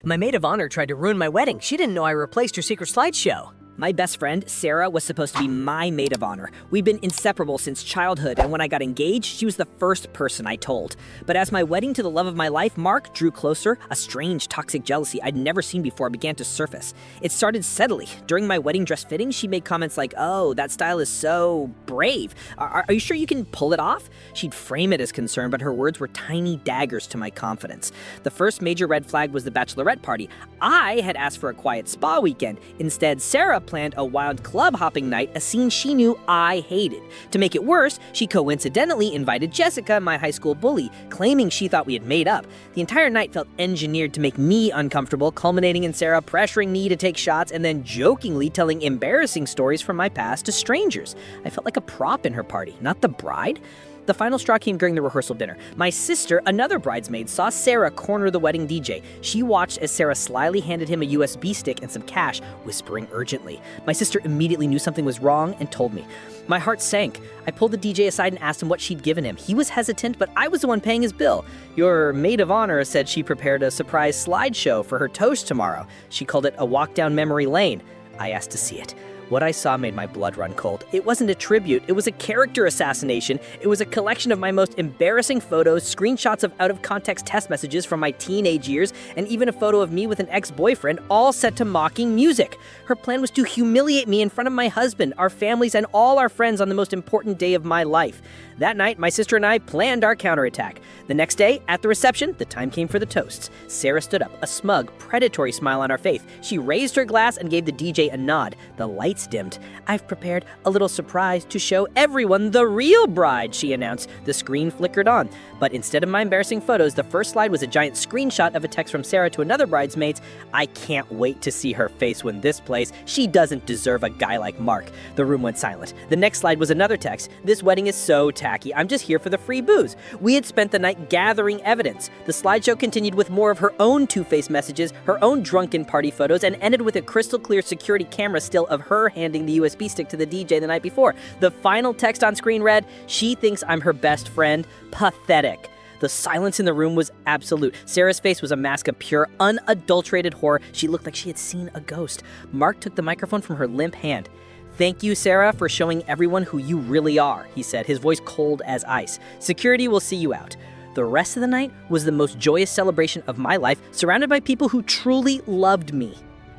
My maid of honor tried to ruin my wedding. She didn't know I replaced her secret slideshow. My best friend, Sarah, was supposed to be my maid of honor. We've been inseparable since childhood, and when I got engaged, she was the first person I told. But as my wedding to the love of my life, Mark, drew closer, a strange, toxic jealousy I'd never seen before began to surface. It started steadily. During my wedding dress fitting, she made comments like, "Oh, that style is so brave. Are you sure you can pull it off?" She'd frame it as concern, but her words were tiny daggers to my confidence. The first major red flag was the bachelorette party. I had asked for a quiet spa weekend. Instead, Sarah planned a wild club hopping night, a scene she knew I hated. To make it worse, she coincidentally invited Jessica, my high school bully, claiming she thought we had made up. The entire night felt engineered to make me uncomfortable, culminating in Sarah pressuring me to take shots and then jokingly telling embarrassing stories from my past to strangers. I felt like a prop in her party, not the bride. The final straw came during the rehearsal dinner. My sister, another bridesmaid, saw Sarah corner the wedding DJ. She watched as Sarah slyly handed him a USB stick and some cash, whispering urgently. My sister immediately knew something was wrong and told me. My heart sank. I pulled the DJ aside and asked him what she'd given him. He was hesitant, but I was the one paying his bill. "Your maid of honor said she prepared a surprise slideshow for her toast tomorrow. She called it a walk down memory lane." I asked to see it. What I saw made my blood run cold. It wasn't a tribute, it was a character assassination. It was a collection of my most embarrassing photos, screenshots of out-of-context text messages from my teenage years, and even a photo of me with an ex-boyfriend, all set to mocking music. Her plan was to humiliate me in front of my husband, our families, and all our friends on the most important day of my life. That night, my sister and I planned our counterattack. The next day, at the reception, the time came for the toasts. Sarah stood up, a smug, predatory smile on her face. She raised her glass and gave the DJ a nod. The lights dimmed. "I've prepared a little surprise to show everyone the real bride," she announced. The screen flickered on. But instead of my embarrassing photos, the first slide was a giant screenshot of a text from Sarah to another bridesmaid. "I can't wait to see her face when this plays. She doesn't deserve a guy like Mark." The room went silent. The next slide was another text. "This wedding is so tacky. I'm just here for the free booze." We had spent the night gathering evidence. The slideshow continued with more of her own two-faced messages, her own drunken party photos, and ended with a crystal clear security camera still of her handing the USB stick to the DJ the night before. The final text on screen read, "She thinks I'm her best friend. Pathetic." The silence in the room was absolute. Sarah's face was a mask of pure, unadulterated horror. She looked like she had seen a ghost. Mark took the microphone from her limp hand. "Thank you, Sarah, for showing everyone who you really are," he said, his voice cold as ice. "Security will see you out." The rest of the night was the most joyous celebration of my life, surrounded by people who truly loved me.